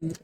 Mm.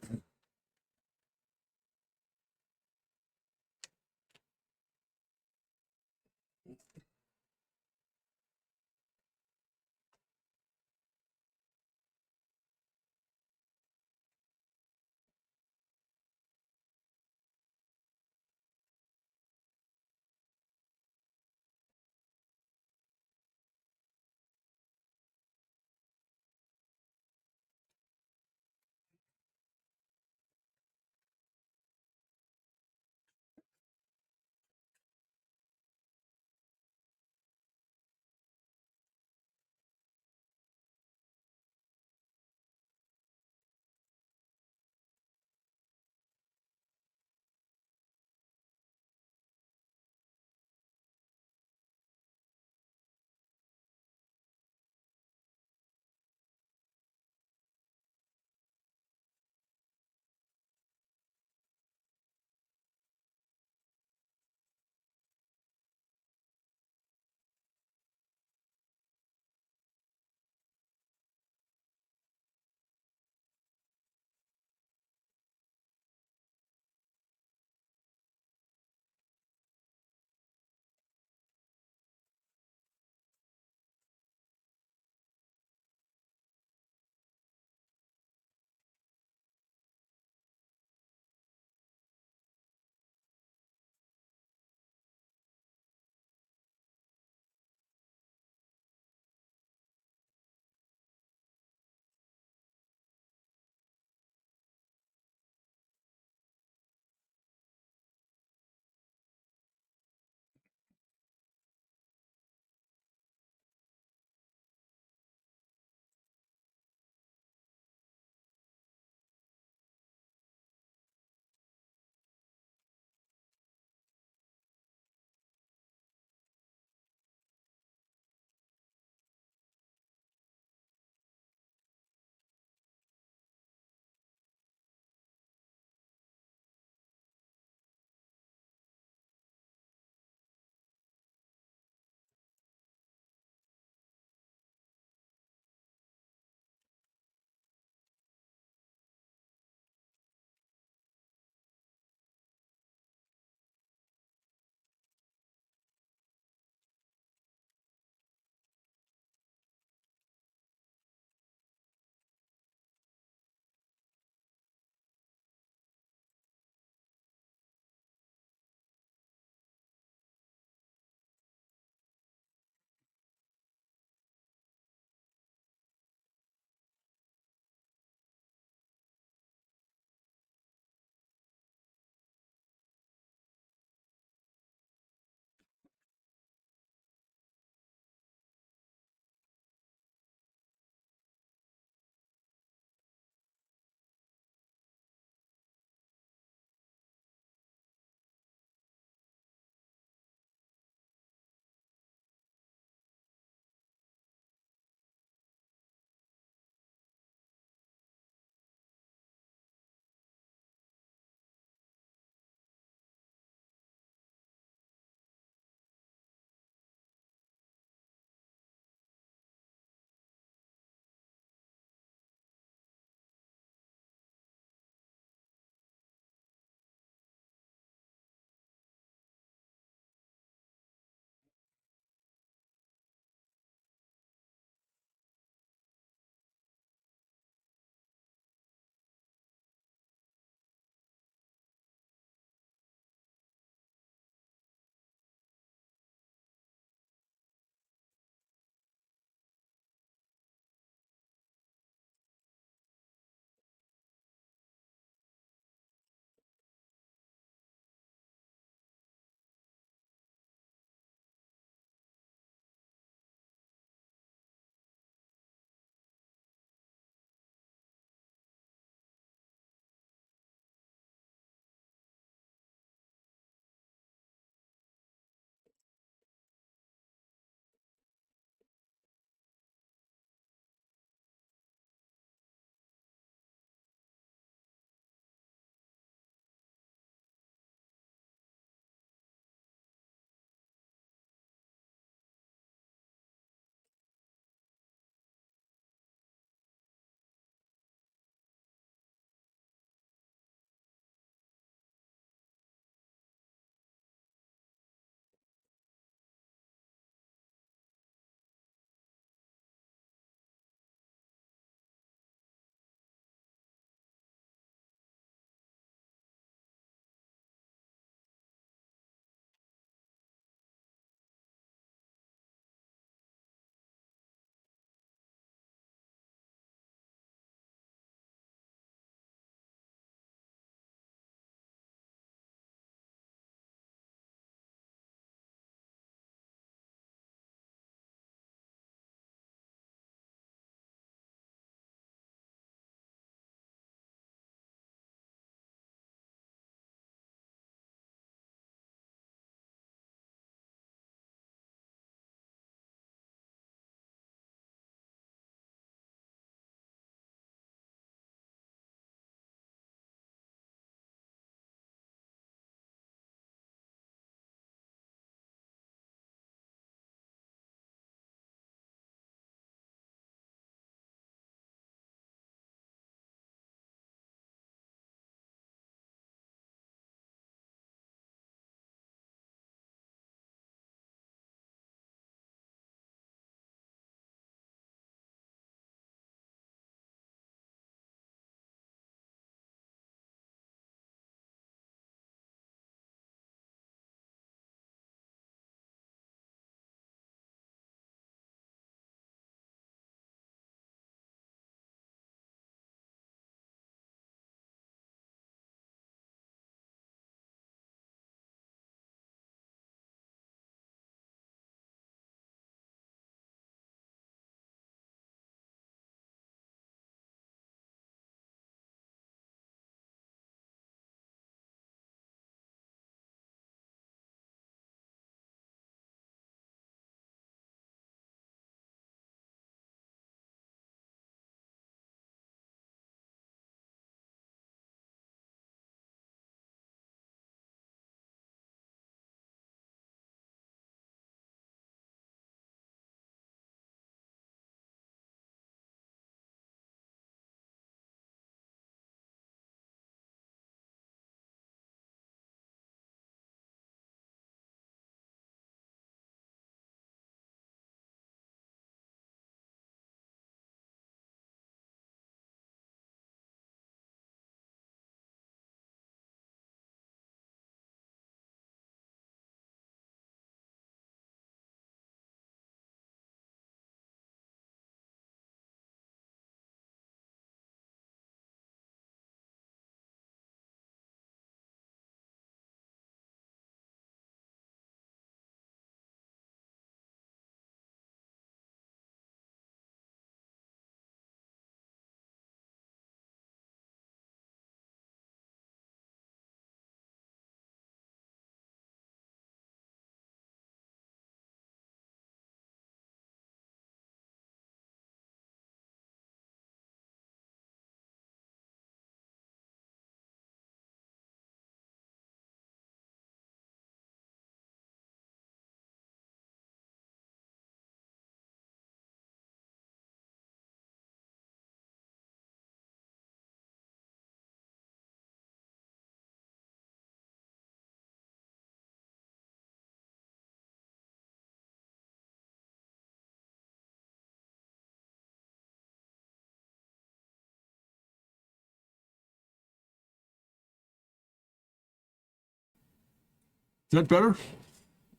that better?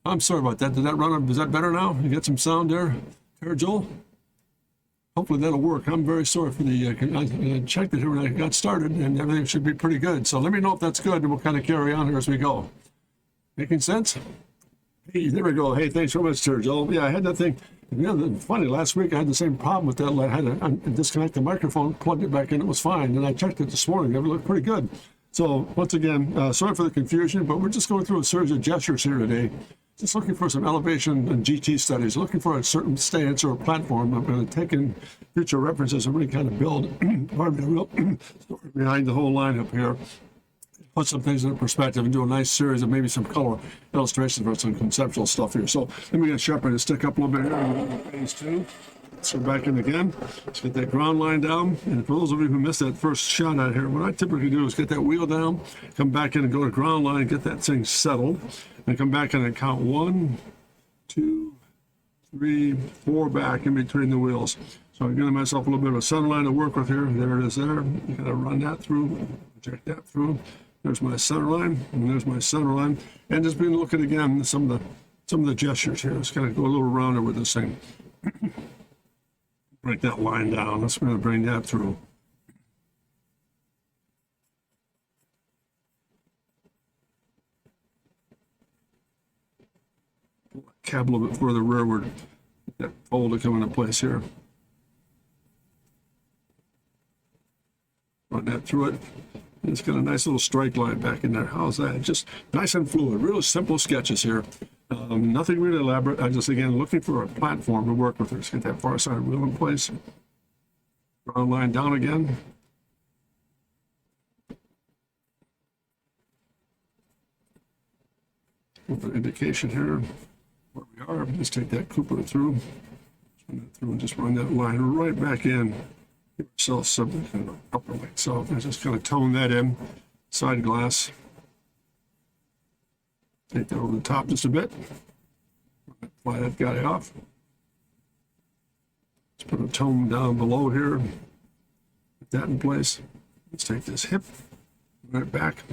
I'm sorry about that. Did that run? Is that better now? You get some sound there, Joel? Hopefully that'll work. I'm very sorry for the, I checked it here when I got started, and everything should be pretty good. So let me know if that's good, and we'll kind of carry on here as we go. Making sense? Hey, there we go. Hey, thanks so much, Joel. Yeah, I had that thing. You know, funny, last week I had the same problem with that. I had to disconnect the microphone, plugged it back in, it was fine. And I checked it this morning. It looked pretty good. So once again, sorry for the confusion, but we're just going through a series of gestures here today. Just looking for some elevation and GT studies, looking for a certain stance or a platform. I'm going to take in future references and really kind of build behind the whole line up here. Put some things into perspective and do a nice series of maybe some color illustrations for some conceptual stuff here. So let me get sharpen the stick up a little bit here. Phase 2. Let's go back in again. Let's get that ground line down. And for those of you who missed that first shot out here, what I typically do is get that wheel down, come back in and go to ground line, get that thing settled, and come back in and count 1, 2, 3, 4 back in between the wheels. So I'm giving myself a little bit of a center line to work with here. There it is there. You gotta run that through, project that through. There's my center line, and there's my center line. And just been looking again at some of the gestures here. Let's kind of go a little rounder with this thing. Break that line down. Let's going to bring that through. Pull that cab a little bit further rearward. Get that fold to come into place here. Run that through it. And it's got a nice little strike line back in there. How's that? Just nice and fluid. Really simple sketches here. Nothing really elaborate. I just, again, looking for a platform to work with. Let's get that far side wheel in place. Ground line down again. With an indication here where we are. Just take that Cooper through. Run that through and just run that line right back in. Give yourself something kind of upper like so. And just kind of tone that in. Side glass. Take that over the top just a bit. Fly that guy off. Let's put a tone down below here. Put that in place. Let's take this hip, run it back.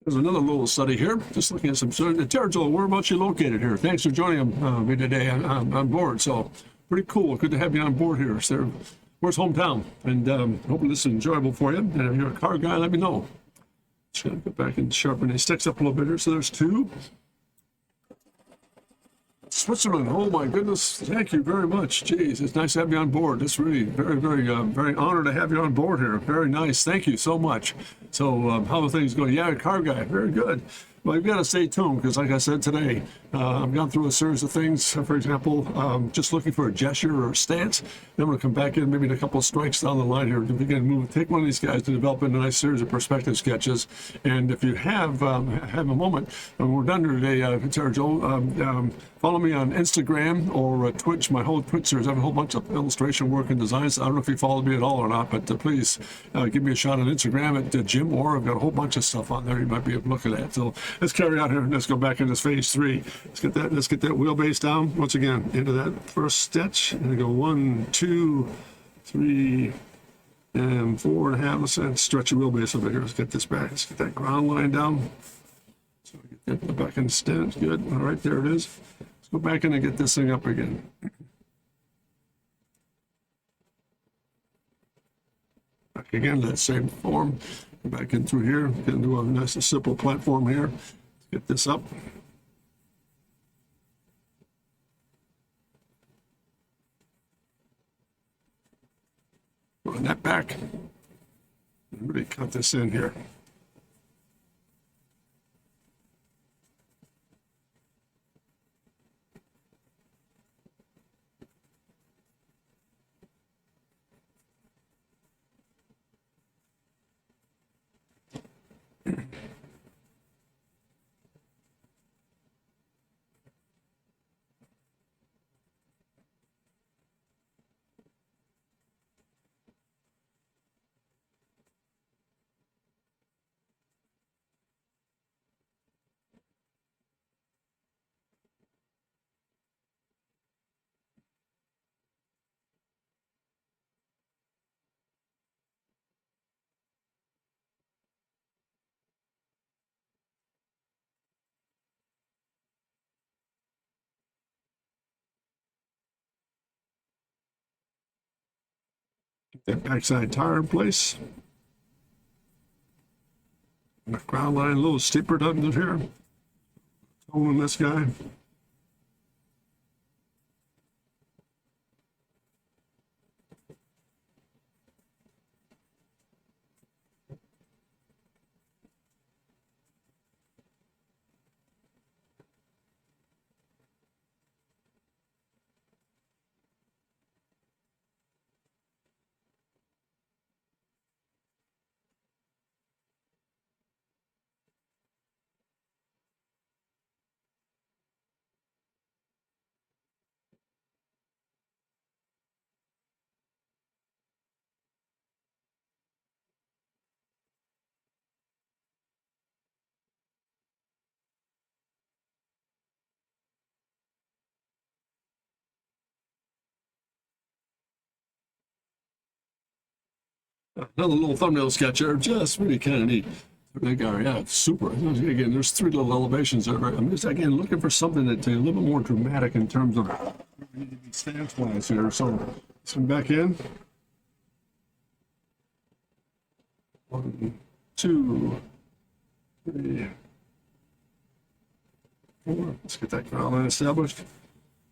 There's another little study here, just looking at some students. Joel, whereabouts you located here? Thanks for joining me today on board. So pretty cool. Good to have you on board here. So, where's hometown? And hopefully this is enjoyable for you. And if you're a car guy, let me know. Just gonna go back and sharpen these sticks up a little bit here. So there's 2. Switzerland, oh my goodness, thank you very much. Jeez, it's nice to have you on board. It's really very honored to have you on board here. Very nice, thank you so much. So how are things going? Yeah, car guy, very good. Well, you've got to stay tuned because, like I said today, I've gone through a series of things. For example, just looking for a gesture or a stance. Then I'm going to come back in maybe in a couple of strikes down the line here to begin to move. Take one of these guys to develop a nice series of perspective sketches. And if you have a moment, and we're done here today, Sarah Joe, follow me on Instagram or Twitch. My whole Twitch series, I have a whole bunch of illustration work and designs. I don't know if you followed me at all or not, but please give me a shot on Instagram at Jim Orr. I've got a whole bunch of stuff on there you might be able to look at that. So let's carry on here and let's go back into phase 3. Let's get that wheelbase down once again into that first stitch and go 1, 2, 3, and 4.5. Let's stretch the wheelbase over here. Let's get this back. Let's get that ground line down. So get that back in the stance. Good. All right, there it is. Let's go back in and get this thing up again. Back again, that same form. Go back in through here. Get into a nice simple platform here. Let's get this up. Run that back. And really cut this in here. That backside tire in place. The ground line a little steeper down here. Holding this guy. Another little thumbnail sketch there, just really kind of neat. Big guy, yeah, it's super. Again, there's three little elevations there. I'm just again looking for something that's a little bit more dramatic in terms of stance wise here. So let's come back in. 1, 2, 3, 4. Let's get that ground line established.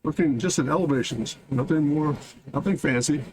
Looking just at elevations, nothing more, nothing fancy.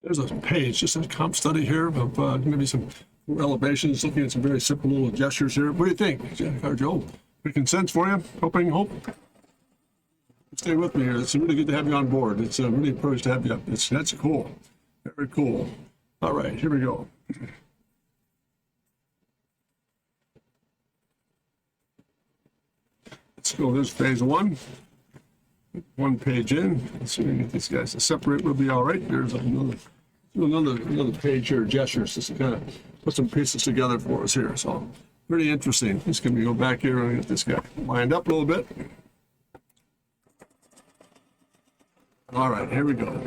There's a page, just a comp study here of maybe some elevations, looking at some very simple little gestures here. What do you think, Joe? Good consents for you? Hope. Stay with me here. It's really good to have you on board. It's really a privilege to have you. That's cool. Very cool. All right, here we go. Let's go. This is phase 1. one page in. Let's see if we can get these guys to separate. We'll be all right. There's another page here, gestures, just to kind of put some pieces together for us here. So pretty interesting. Just going to go back here and get this guy lined up a little bit. All right, here we go.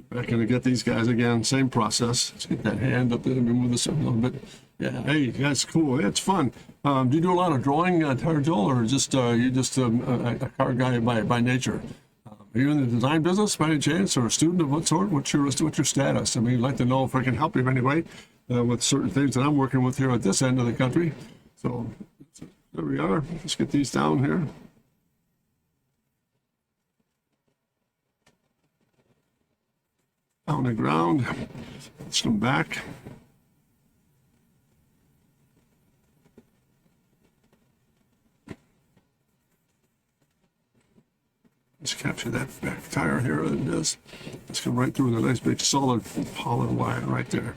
Back in to get these guys again. Same process. Let's get that hand up there and move this up a little bit. Yeah, hey, that's cool. Yeah, it's fun. Do you do a lot of drawing, Joel, or just you just a car guy by nature? Are you in the design business by any chance, or a student of what sort? What's your status? I mean, I'd like to know if I can help you in any way with certain things that I'm working with here at this end of the country. So there we are. Let's get these down here. On the ground. Let's come back. Let's capture that back tire here. It is. Let's come right through the nice big solid pollen wire right there.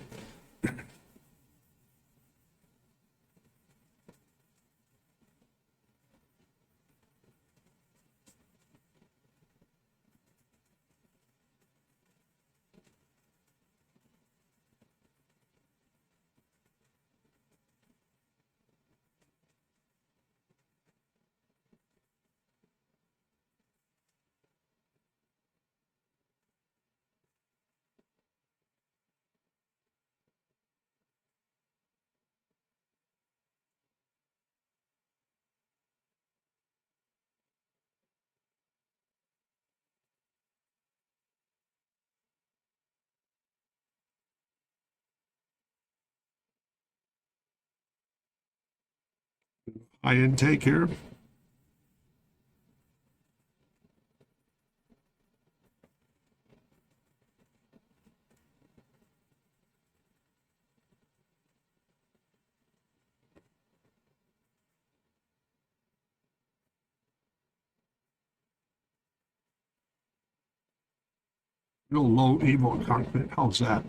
High intake here. Real low Evo cockpit. How's that?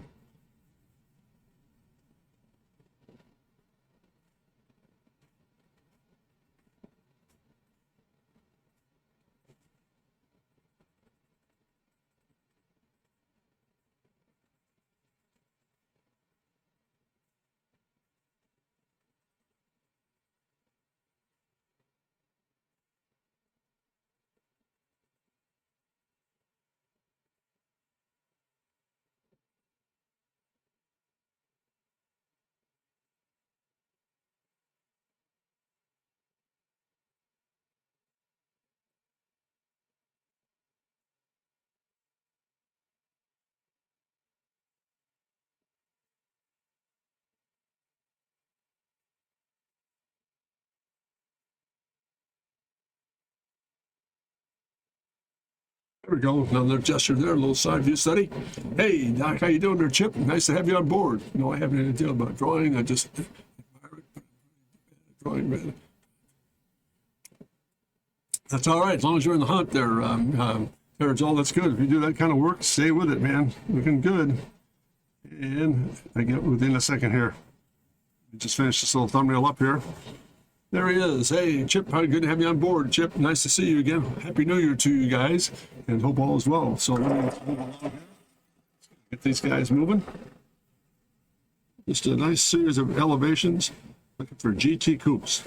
There we go. Another gesture there, a little side view study. Hey, Doc, how you doing there, Chip? Nice to have you on board. No, I haven't any idea about drawing. I just drawing, man. That's all right, as long as you're in the hunt there, Joel, that's good. If you do that kind of work, stay with it, man. Looking good. And I get within a second here. Just finish this little thumbnail up here. There he is. Hey, Chip, how good to have you on board. Chip, nice to see you again. Happy New Year to you guys, and hope all is well. So let me move along here. Get these guys moving. Just a nice series of elevations. Looking for GT coupes.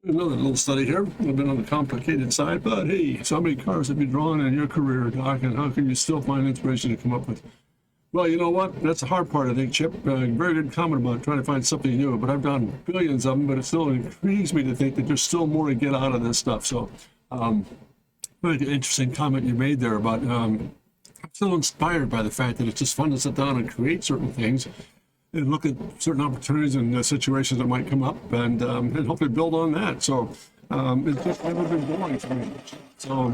Another little study here, a little bit on the complicated side, but hey, so many cars have been drawn in your career, Doc, and how can you still find inspiration to come up with? Well, you know what? That's the hard part, I think, Chip. Very good comment about trying to find something new, but I've done billions of them, but it still intrigues me to think that there's still more to get out of this stuff. So, very interesting comment you made there about I'm still inspired by the fact that it's just fun to sit down and create certain things and look at certain opportunities and situations that might come up, and hopefully build on that. So it's just never been boring for me. So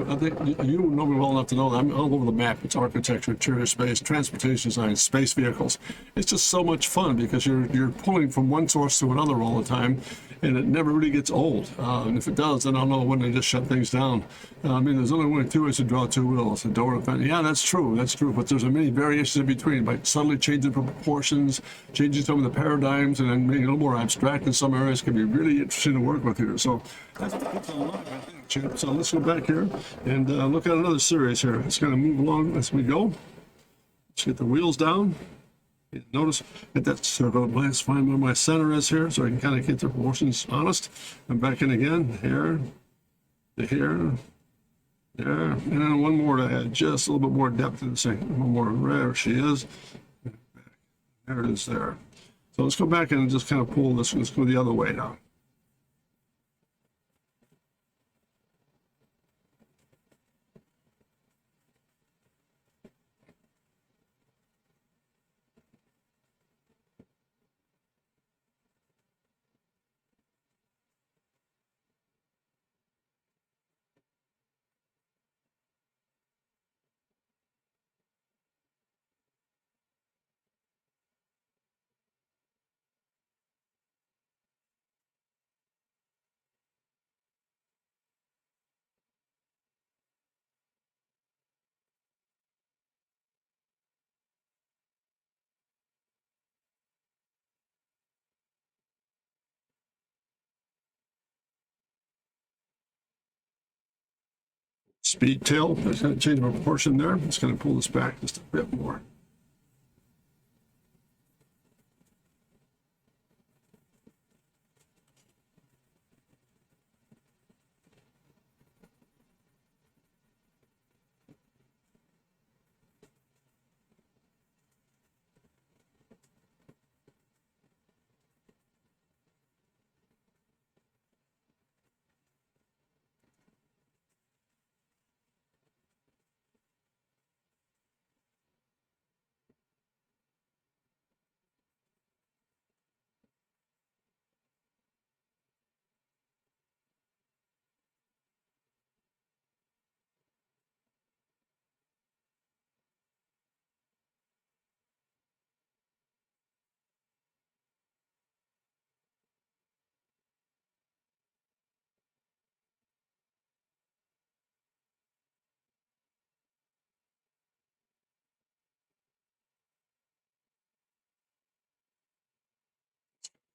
I think you know me well enough to know that I'm all over the map. It's architecture, interior space, transportation design, space vehicles. It's just so much fun because you're pulling from one source to another all the time, and it never really gets old. And if it does, then I'll know when to just shut things down. I mean, there's only two ways to draw two wheels: a door and a fence. Yeah, that's true. That's true. But there's many variations in between by subtly changing proportions, changing some of the paradigms, and then making it a little more abstract in some areas can be really interesting to work with here. So that's a lot, I think, Chip. So let's go back here and look at another series here. It's going to move along as we go. Let's get the wheels down. Notice at that circle glance, find where my center is here, so I can kind of get the proportions honest. I'm back in again, here, to here, there, and then one more to add just a little bit more depth to the thing. One more, there she is. There it is there. So let's go back and just kind of pull this. Let's go the other way now. Speed tail, that's going to change my proportion there. It's going to pull this back just a bit more.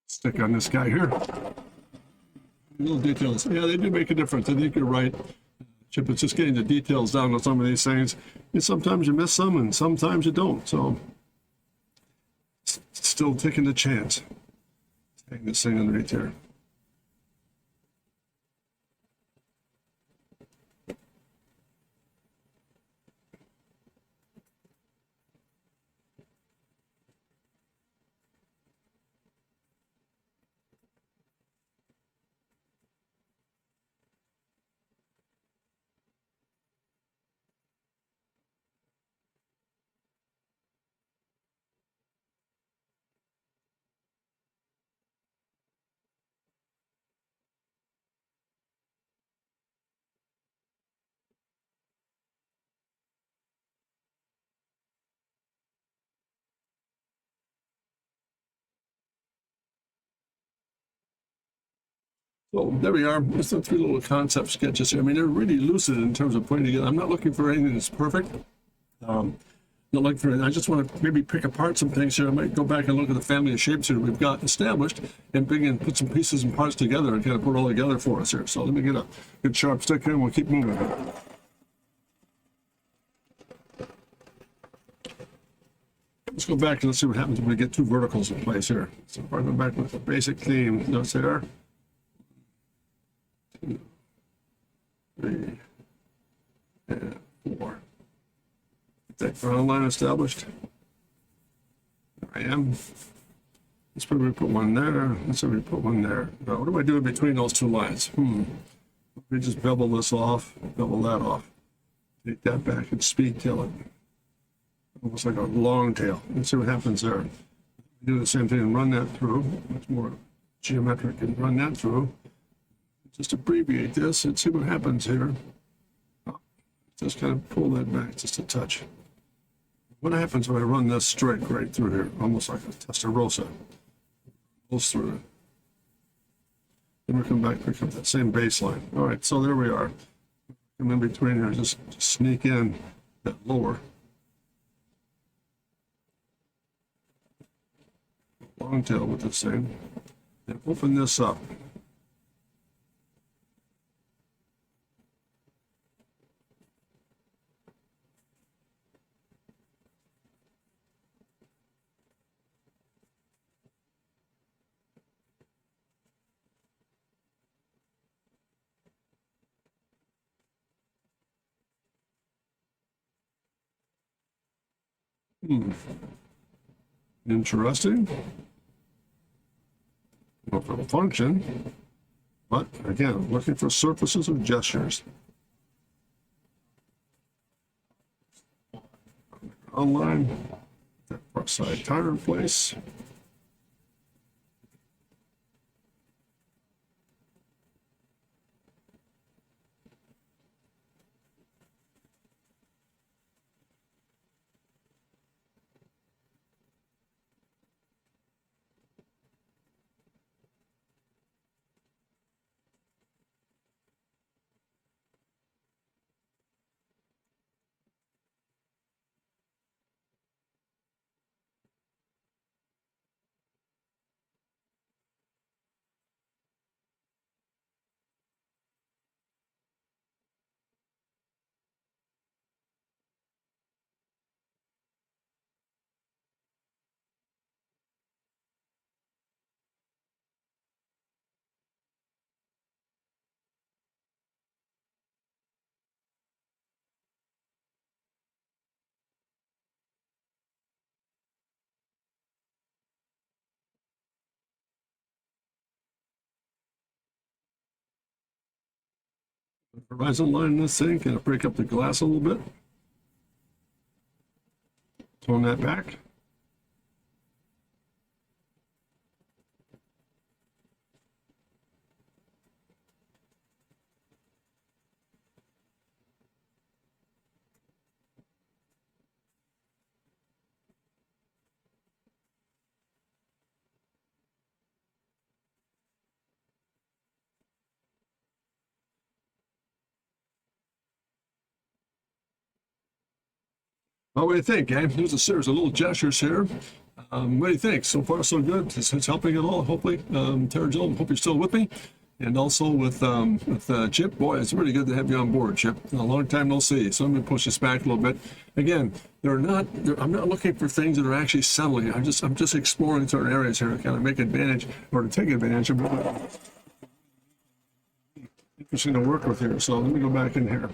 Stick on this guy here. Little details. Yeah, they do make a difference. I think you're right, Chip. It's just getting the details down on some of these things. And sometimes you miss some and sometimes you don't. So still taking the chance. Taking this thing underneath here. So there we are. Just the three little concept sketches here. I mean, they're really lucid in terms of putting together. I'm not looking for anything that's perfect. Not looking for anything. I just want to maybe pick apart some things here. I might go back and look at the family of shapes here we've got established and bring in, put some pieces and parts together and kind of put it all together for us here. So let me get a good sharp stick here and we'll keep moving. Let's go back and let's see what happens when we get two verticals in place here. So if I go back with the basic theme, notice there. 3, and 4. Get that ground line established. There I am. Let's probably put one there. Let's probably put one there. Now, what do I do in between those two lines? Let me just bevel this off, bevel that off. Take that back and speed tail it. Almost like a long tail. Let's see what happens there. Do the same thing and run that through. Much more geometric and run that through. Just abbreviate this and see what happens here. Just kind of pull that back just a touch. What happens when I run this straight right through here? Almost like a Testarossa. Goes through it. Then we come back, pick up that same baseline. All right, so there we are. Come in between here, just sneak in that lower. Long tail with this thing. And open this up. Interesting. Well, for the function, but again, looking for surfaces of gestures. Online, that front side tire in place. Horizon line this thing, kind of break up the glass a little bit. Tone that back. Well, what do you think, gang? There's a series of little gestures here. What do you think? So far, so good. It's helping at all, hopefully. Tara Jill, hope you're still with me. And also with Chip. Boy, it's really good to have you on board, Chip. A long time no see. So I'm going to push this back a little bit. Again, I'm not looking for things that are actually settling. I'm just exploring certain areas here to kind of make advantage or to take advantage of what interesting to work with here. So let me go back in here.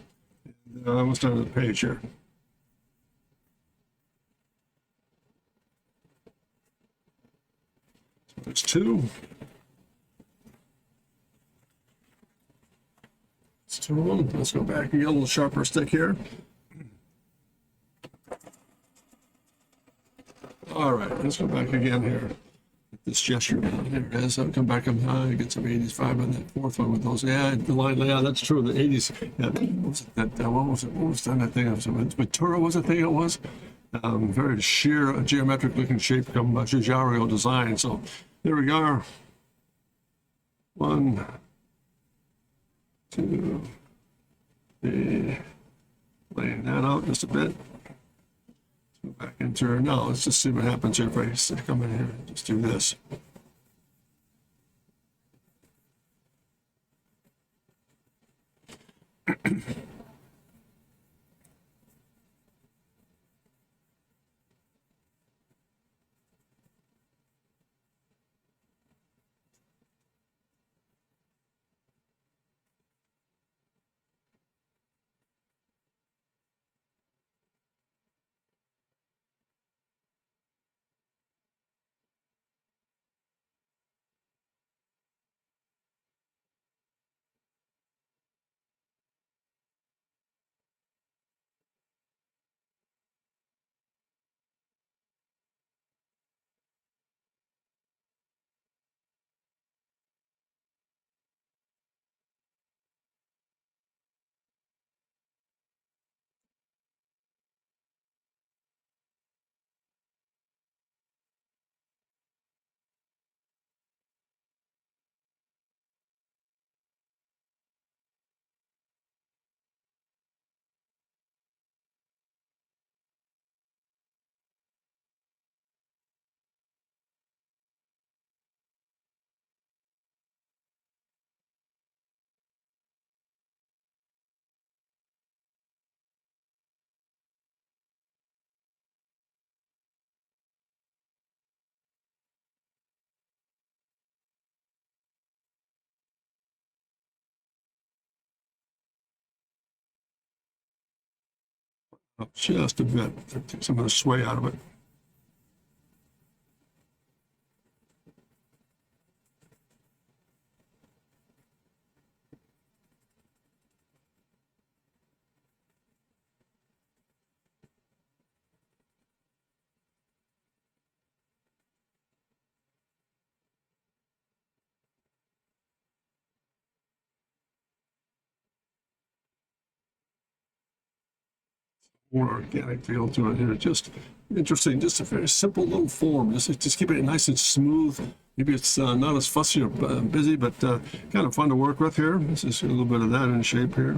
I'm almost done with the page here. There's 2. It's 2 of them. Let's go back and get a little sharper stick here. All right, let's go back again here. This gesture down here it is. I'll come back up high, get some 85 on that 4th one with those. Yeah, the line. Yeah, that's true. The 80s. Yeah, what was it? What was it? What was that? I think it was Ventura. Was the thing it was? Very sheer, geometric looking shape from Giugiaro design. So there we go. 1, 2, 3. Laying that out just a bit. Let's go back into her. Now let's just see what happens here if I come in here and just do this. Just a bit. Take some of the sway out of it. More organic feel to it here. Just interesting, just a very simple little form. Just keep it nice and smooth. Maybe it's not as fussy or busy, but kind of fun to work with here. This is a little bit of that in shape here.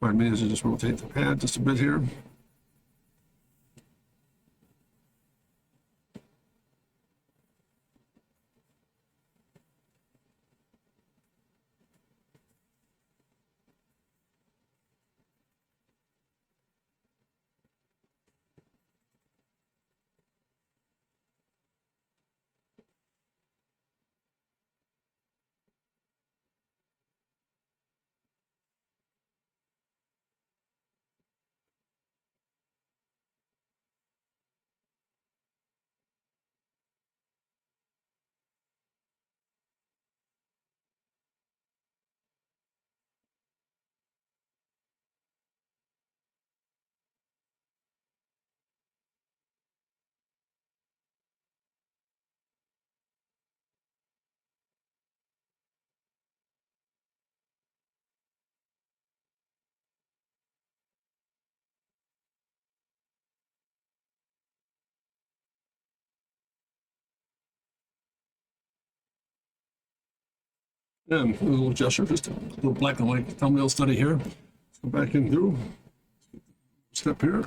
Pardon me as I just rotate the pad just a bit here. And a little gesture, just a little black and white thumbnail study here. Let's go back in through. Step here.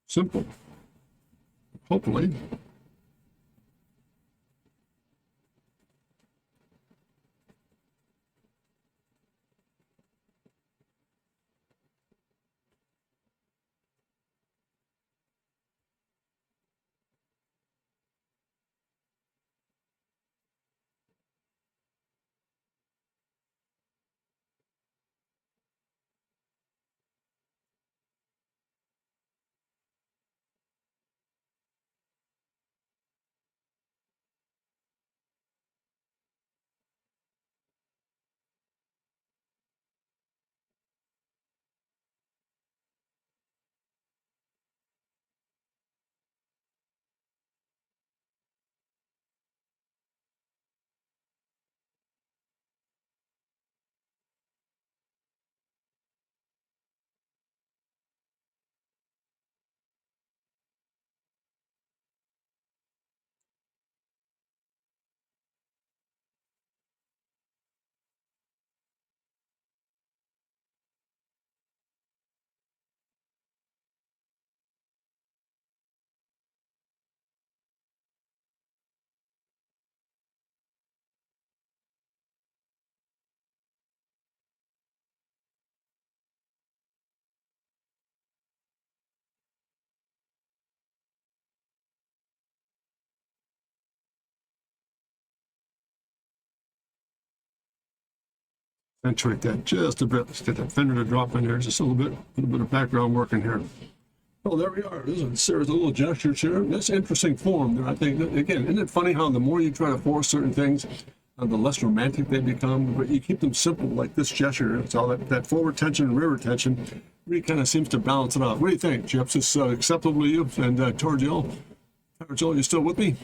Simple. Hopefully. Accentuate that just a bit. Let's get that fender to drop in there just a little bit of background work in here. Oh, there we are. There's a series of little gestures here. That's interesting form there. I think, again, isn't it funny how the more you try to force certain things, the less romantic they become. But you keep them simple, like this gesture. It's all that forward tension and rear tension really kind of seems to balance it out. What do you think, Jeff? Is this acceptable to you? And towards you, you still with me?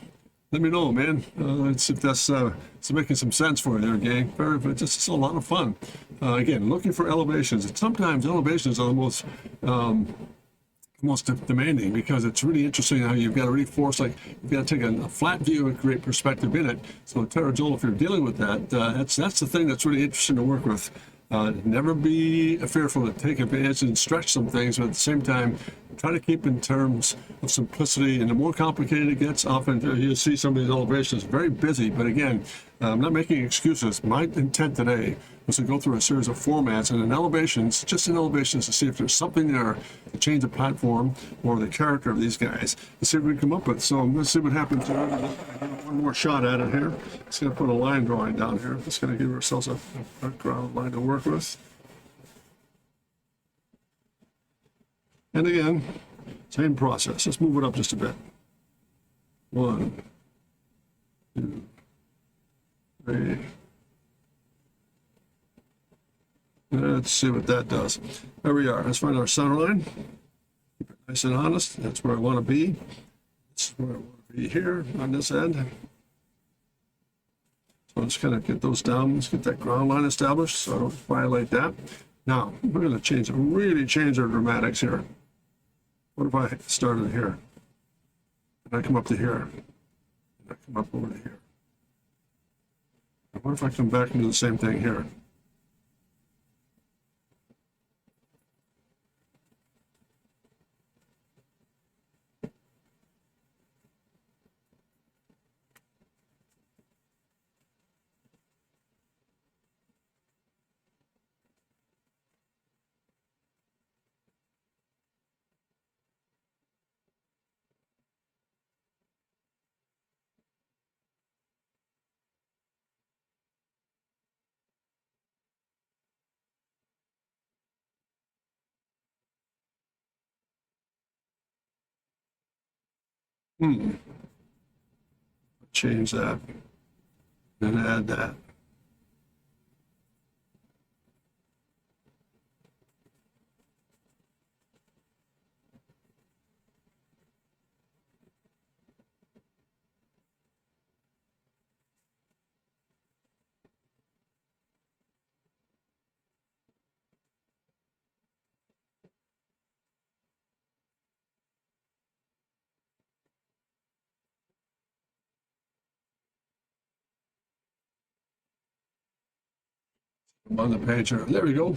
Let me know, man. Let's see if that's it's making some sense for you there, gang. Very, but just a lot of fun. Again, looking for elevations. Sometimes elevations are the most demanding because it's really interesting how you've got to really force, like you've got to take a flat view and create perspective in it. So Joel, if you're dealing with that, that's the thing that's really interesting to work with. Never be fearful to take advantage and stretch some things, but at the same time, try to keep in terms of simplicity. And the more complicated it gets, often you see some of these elevations very busy. But again, I'm not making excuses. My intent today was to go through a series of formats and in elevations, just in elevations, to see if there's something there to change the platform or the character of these guys, to see what we can come up with. So let's see what happens here. One more shot at it here. Just going to put a line drawing down here. Just going to give ourselves a ground line to work with. And again, same process. Let's move it up just a bit. 1, 2, 3. Let's see what that does. There we are. Let's find our center line. Keep it nice and honest. That's where I want to be. That's where I want to be here on this end. So let's kind of get those down. Let's get that ground line established so I don't violate that. Now, we're going to really change our dramatics here. What if I started here? And I come up to here. And I come up over to here. And what if I come back and do the same thing here? Change that and add that. On the page here. There we go.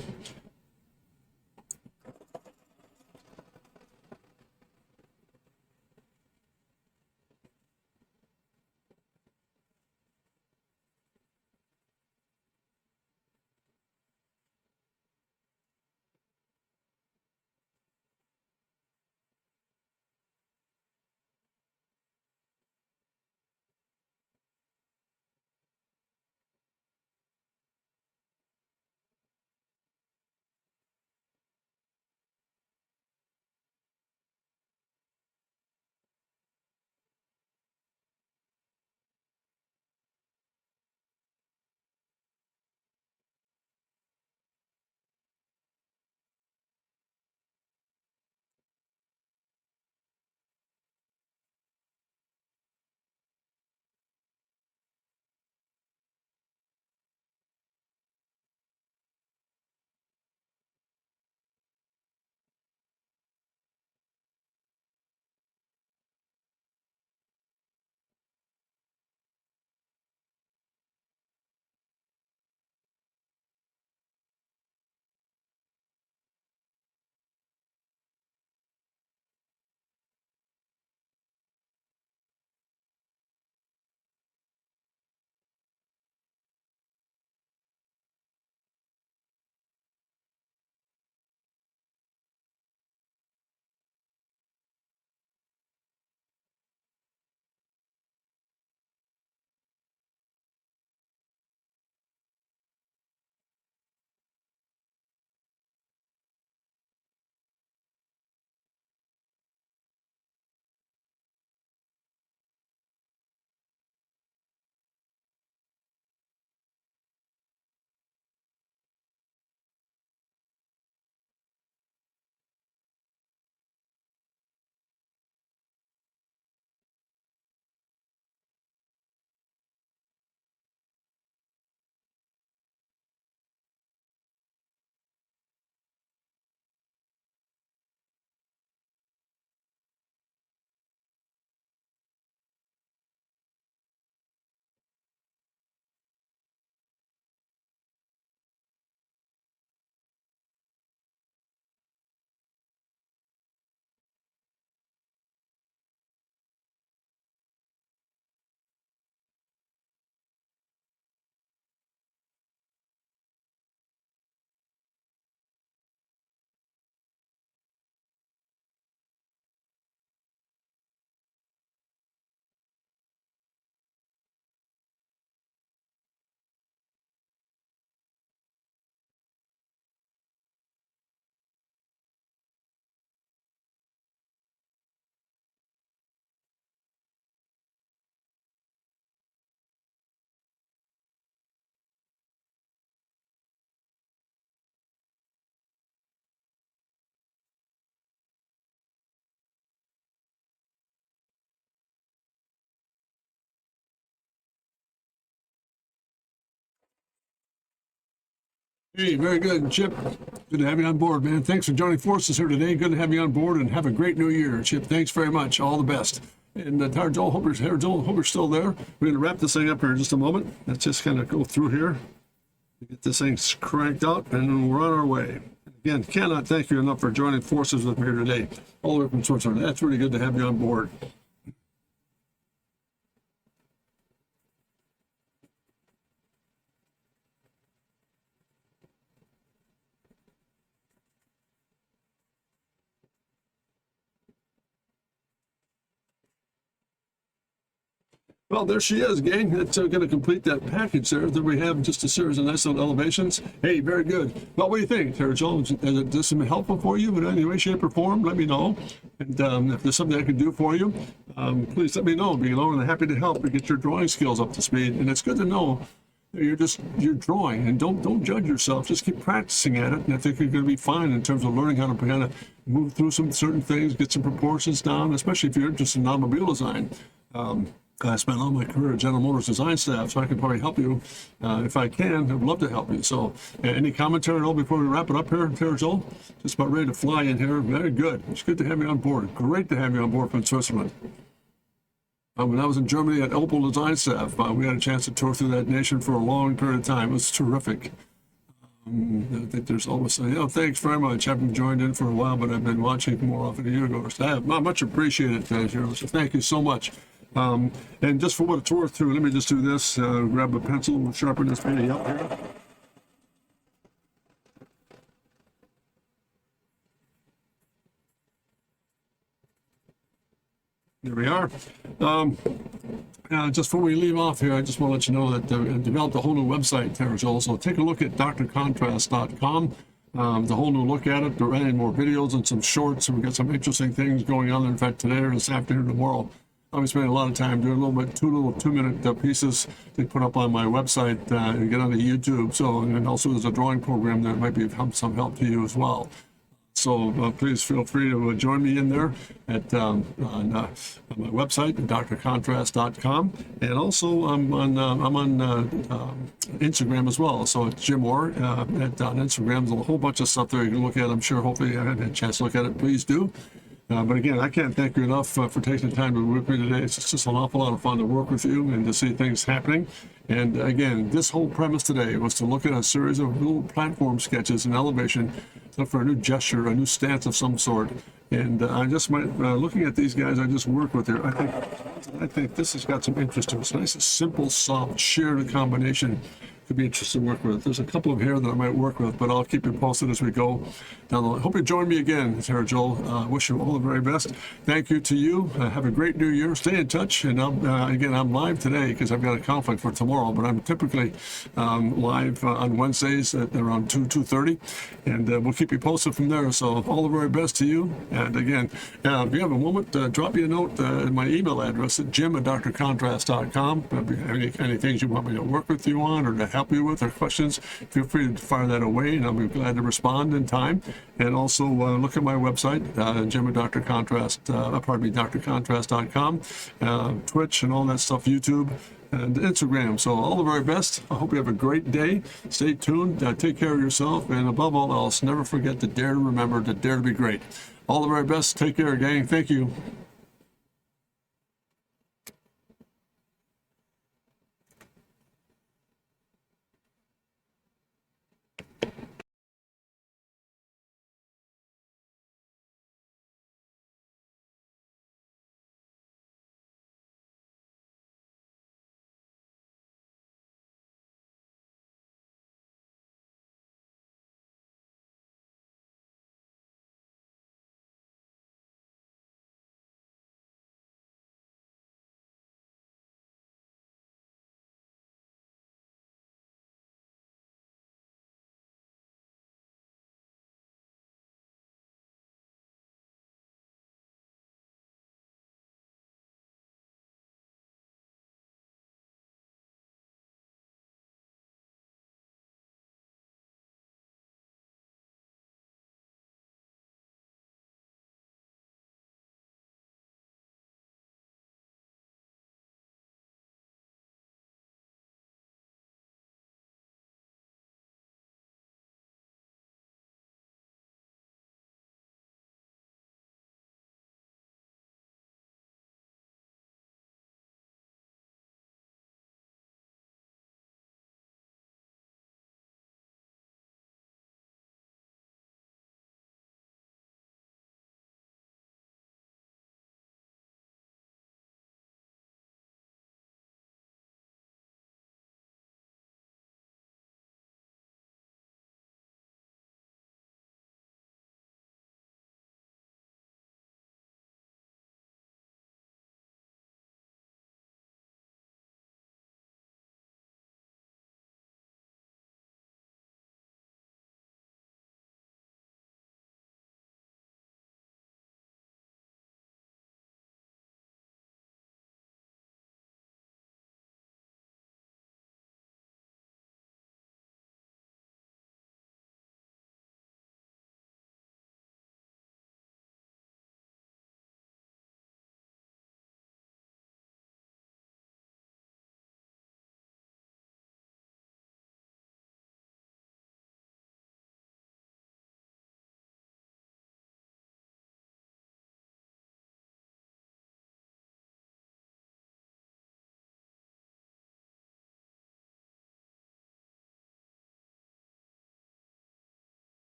Hey, very good, Chip. Good to have you on board, man. Thanks for joining forces here today. Good to have you on board, and have a great new year, Chip. Thanks very much. All the best. And Joel, hope you're still there. We're going to wrap this thing up here in just a moment. Let's just kind of go through here, get this thing cranked out, and we're on our way. Again, cannot thank you enough for joining forces with me here today, all the way from Switzerland. That's really good to have you on board. Well, there she is, gang. That's going to complete that package there. Then we have just a series of nice little elevations. Hey, very good. Well, what do you think, Tara Jones? Is this helpful for you in any way, shape, or form? Let me know. And if there's something I can do for you, please let me know. Be alone and happy to help and get your drawing skills up to speed. And it's good to know you're drawing, and don't judge yourself. Just keep practicing at it, and I think you're going to be fine in terms of learning how to kind of move through some certain things, get some proportions down, especially if you're interested in automobile design. I spent all my career at General Motors design staff, so I can probably help you if I can. I'd love to help you. So, any commentary at all before we wrap it up here, Tara Joel? Just about ready to fly in here. Very good. It's good to have you on board. Great to have you on board from Switzerland. When I was in Germany at Opel design staff, we had a chance to tour through that nation for a long period of time. It was terrific. I think there's always, thanks very much. I haven't joined in for a while, but I've been watching more often a year ago. So I have much appreciated it, so thank you so much. And just for what it's worth, too, let me just do this. Grab a pencil and sharpen this painting up here. There we are. Just before we leave off here, I just want to let you know that I developed a whole new website, Tara Joel. So take a look at drcontrast.com. The whole new look at it. There are any more videos and some shorts. We've got some interesting things going on. In fact, today or this afternoon, tomorrow, I'll be spending a lot of time doing two little 2-minute pieces to put up on my website and get onto YouTube. So, and also there's a drawing program that might be some help to you as well. So please feel free to join me in there on my website, drcontrast.com, and also I'm on Instagram as well. So it's Jim Orr on Instagram. There's a whole bunch of stuff there you can look at. I'm sure hopefully you haven't had a chance to look at it. Please do. But again, I can't thank you enough for taking the time to work with me today. It's just an awful lot of fun to work with you and to see things happening. And again, this whole premise today was to look at a series of little platform sketches and elevation for a new gesture, a new stance of some sort. And I just might, looking at these guys I just worked with here, I think this has got some interest to it. It's nice, a simple, soft, shared combination. Could be interesting to work with. There's a couple of here that I might work with, but I'll keep you posted as we go down the line. Hope you join me again, Tara Joel. Wish you all the very best. Thank you to you. Have a great new year. Stay in touch. And again, I'm live today because I've got a conflict for tomorrow, but I'm typically live on Wednesdays at around 2:30, and we'll keep you posted from there. So all the very best to you. And again, if you have a moment, drop me a note at my email address at jim@drcontrast.com. Any things you want me to work with you on or to help you with or questions, feel free to fire that away, and I'll be glad to respond in time. And also look at my website, drcontrast.com, Twitch and all that stuff, YouTube and Instagram. So all the very best. I hope you have a great day. Stay tuned. Take care of yourself, and above all else, never forget to dare to remember, to dare to be great. All the very best. Take care, gang. Thank you.